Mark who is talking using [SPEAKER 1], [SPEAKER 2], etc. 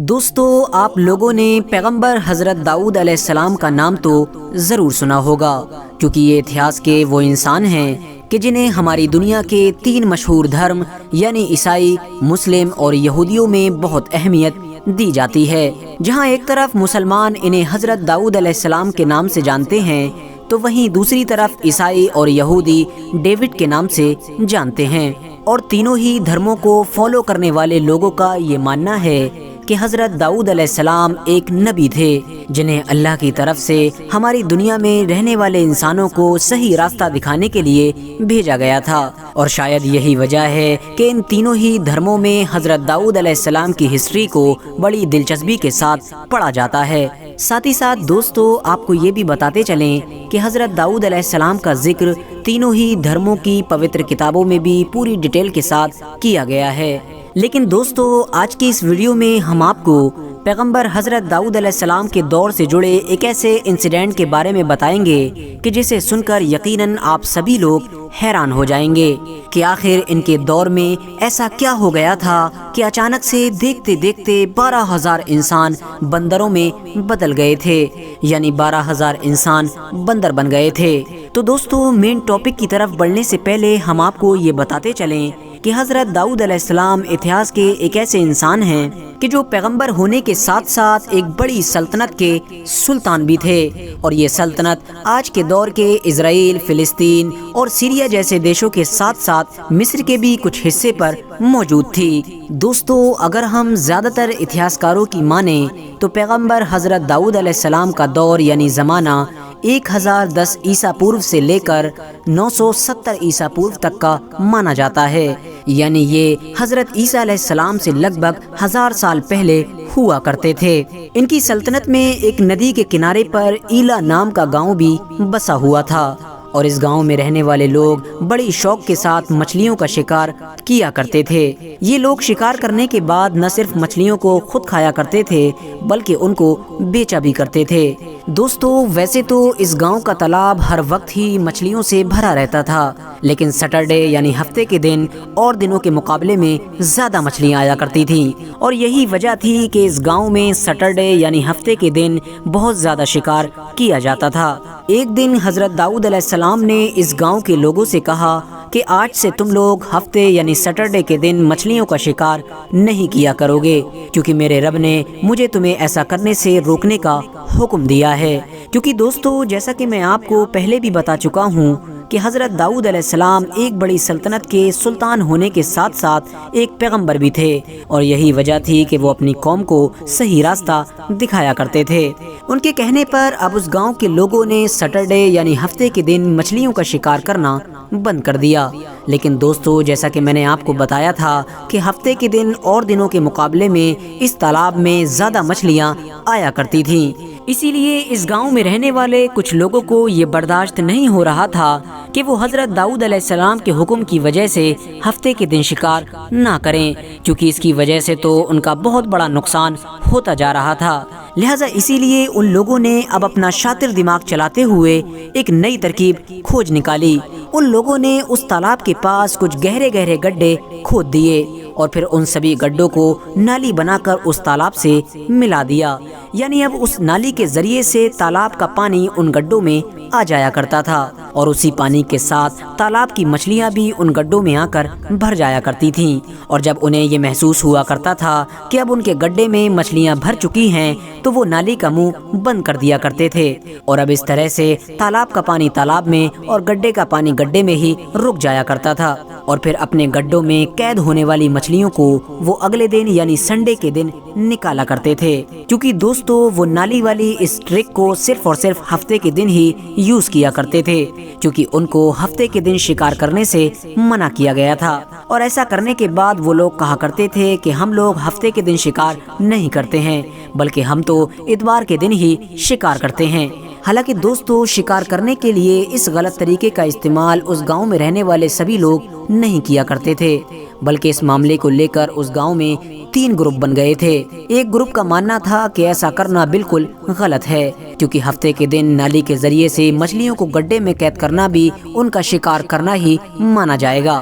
[SPEAKER 1] دوستو، آپ لوگوں نے پیغمبر حضرت داؤد علیہ السلام کا نام تو ضرور سنا ہوگا، کیونکہ یہ اتہاس کے وہ انسان ہیں کہ جنہیں ہماری دنیا کے 3 مشہور دھرم یعنی عیسائی، مسلم اور یہودیوں میں بہت اہمیت دی جاتی ہے۔ جہاں ایک طرف مسلمان انہیں حضرت داؤد علیہ السلام کے نام سے جانتے ہیں، تو وہیں دوسری طرف عیسائی اور یہودی ڈیوڈ کے نام سے جانتے ہیں، اور تینوں ہی دھرموں کو فالو کرنے والے لوگوں کا یہ ماننا ہے کہ حضرت داؤد علیہ السلام ایک نبی تھے، جنہیں اللہ کی طرف سے ہماری دنیا میں رہنے والے انسانوں کو صحیح راستہ دکھانے کے لیے بھیجا گیا تھا۔ اور شاید یہی وجہ ہے کہ ان تینوں ہی دھرموں میں حضرت داؤد علیہ السلام کی ہسٹری کو بڑی دلچسپی کے ساتھ پڑھا جاتا ہے۔ ساتھ ہی ساتھ دوستو، آپ کو یہ بھی بتاتے چلیں کہ حضرت داؤد علیہ السلام کا ذکر تینوں ہی دھرموں کی پوتر کتابوں میں بھی پوری ڈیٹیل کے ساتھ کیا گیا ہے۔ لیکن دوستو، آج کی اس ویڈیو میں ہم آپ کو پیغمبر حضرت داؤد علیہ السلام کے دور سے جڑے ایک ایسے انسیڈنٹ کے بارے میں بتائیں گے کہ جسے سن کر یقیناً آپ سبھی لوگ حیران ہو جائیں گے کہ آخر ان کے دور میں ایسا کیا ہو گیا تھا کہ اچانک سے دیکھتے دیکھتے 12,000 انسان بندروں میں بدل گئے تھے، یعنی 12,000 انسان بندر بن گئے تھے۔ تو دوستو، مین ٹاپک کی طرف بڑھنے سے پہلے ہم آپ کو یہ بتاتے چلیں کہ حضرت داؤد علیہ السلام اتہاس کے ایک ایسے انسان ہیں کہ جو پیغمبر ہونے کے ساتھ ساتھ ایک بڑی سلطنت کے سلطان بھی تھے، اور یہ سلطنت آج کے دور کے اسرائیل، فلسطین اور سیریا جیسے دیشوں کے ساتھ ساتھ مصر کے بھی کچھ حصے پر موجود تھی۔ دوستو، اگر ہم زیادہ تر اتہاسکاروں کی مانیں تو پیغمبر حضرت داؤد علیہ السلام کا دور یعنی زمانہ 1010 عیسیٰ پورو سے لے کر 970 عیسیٰ پورو تک کا مانا جاتا ہے، یعنی یہ حضرت عیسیٰ علیہ السلام سے لگ بھگ 1000 سال پہلے ہوا کرتے تھے۔ ان کی سلطنت میں ایک ندی کے کنارے پر ایلا نام کا گاؤں بھی بسا ہوا تھا، اور اس گاؤں میں رہنے والے لوگ بڑی شوق کے ساتھ مچھلیوں کا شکار کیا کرتے تھے۔ یہ لوگ شکار کرنے کے بعد نہ صرف مچھلیوں کو خود کھایا کرتے تھے بلکہ ان کو بیچا بھی کرتے تھے۔ دوستو، ویسے تو اس گاؤں کا تالاب ہر وقت ہی مچھلیوں سے بھرا رہتا تھا، لیکن سیٹرڈے یعنی ہفتے کے دن اور دنوں کے مقابلے میں زیادہ مچھلیاں آیا کرتی تھیں، اور یہی وجہ تھی کہ اس گاؤں میں سیٹرڈے یعنی ہفتے کے دن بہت زیادہ شکار کیا جاتا تھا۔ ایک دن حضرت داؤد علیہ السلام نے اس گاؤں کے لوگوں سے کہا کہ آج سے تم لوگ ہفتے یعنی سیٹرڈے کے دن مچھلیوں کا شکار نہیں کیا کرو گے، کیونکہ میرے رب نے مجھے تمہیں ایسا کرنے سے روکنے کا حکم دیا ہے۔ کیونکہ دوستو، جیسا کہ میں آپ کو پہلے بھی بتا چکا ہوں کہ حضرت داؤد علیہ السلام ایک بڑی سلطنت کے سلطان ہونے کے ساتھ ساتھ ایک پیغمبر بھی تھے، اور یہی وجہ تھی کہ وہ اپنی قوم کو صحیح راستہ دکھایا کرتے تھے۔ ان کے کہنے پر اب اس گاؤں کے لوگوں نے سیٹرڈے یعنی ہفتے کے دن مچھلیوں کا شکار کرنا بند کر دیا۔ لیکن دوستو، جیسا کہ میں نے آپ کو بتایا تھا کہ ہفتے کے دن اور دنوں کے مقابلے میں اس تالاب میں زیادہ مچھلیاں آیا کرتی تھیں، اسی لیے اس گاؤں میں رہنے والے کچھ لوگوں کو یہ برداشت نہیں ہو رہا تھا کہ وہ حضرت داؤد علیہ السلام کے حکم کی وجہ سے ہفتے کے دن شکار نہ کریں، کیونکہ اس کی وجہ سے تو ان کا بہت بڑا نقصان ہوتا جا رہا تھا۔ لہٰذا اسی لیے ان لوگوں نے اب اپنا شاطر دماغ چلاتے ہوئے ایک نئی ترکیب کھوج نکالی۔ ان لوگوں نے اس تالاب کے پاس کچھ گہرے گہرے گڈھے کھود دیے، اور پھر ان سبھی گڈھوں کو نالی بنا کر اس تالاب سے ملا دیا، یعنی اب اس نالی کے ذریعے سے تالاب کا پانی ان گڈھوں میں آ جایا کرتا تھا، اور اسی پانی کے ساتھ تالاب کی مچھلیاں بھی ان گڈھوں میں آ کر بھر جایا کرتی تھیں۔ اور جب انہیں یہ محسوس ہوا کرتا تھا کہ اب ان کے گڈھے میں مچھلیاں بھر چکی ہیں تو وہ نالی کا منہ بند کر دیا کرتے تھے، اور اب اس طرح سے تالاب کا پانی تالاب میں اور گڈھے کا پانی گڈھے میں ہی رک جایا کرتا تھا، اور پھر اپنے گڈھوں میں قید ہونے والی مچھلیوں کو وہ اگلے دن یعنی سنڈے کے دن نکالا کرتے تھے۔ کیونکہ دوستو، وہ نالی والی اس ٹرک کو صرف اور صرف ہفتے کے دن ہی یوز کیا کرتے تھے، کیونکہ ان کو ہفتے کے دن شکار کرنے سے منع کیا گیا تھا، اور ایسا کرنے کے بعد وہ لوگ کہا کرتے تھے کہ ہم لوگ ہفتے کے دن شکار نہیں کرتے ہیں بلکہ ہم تو اتوار کے دن ہی شکار کرتے ہیں۔ حالانکہ دوستو، شکار کرنے کے لیے اس غلط طریقے کا استعمال اس گاؤں میں رہنے والے سبھی لوگ نہیں کیا کرتے تھے، بلکہ اس معاملے کو لے کر اس گاؤں میں 3 گروپ بن گئے تھے۔ ایک گروپ کا ماننا تھا کہ ایسا کرنا بالکل غلط ہے، کیونکہ ہفتے کے دن نالی کے ذریعے سے مچھلیوں کو گڈھے میں قید کرنا بھی ان کا شکار کرنا ہی مانا جائے گا،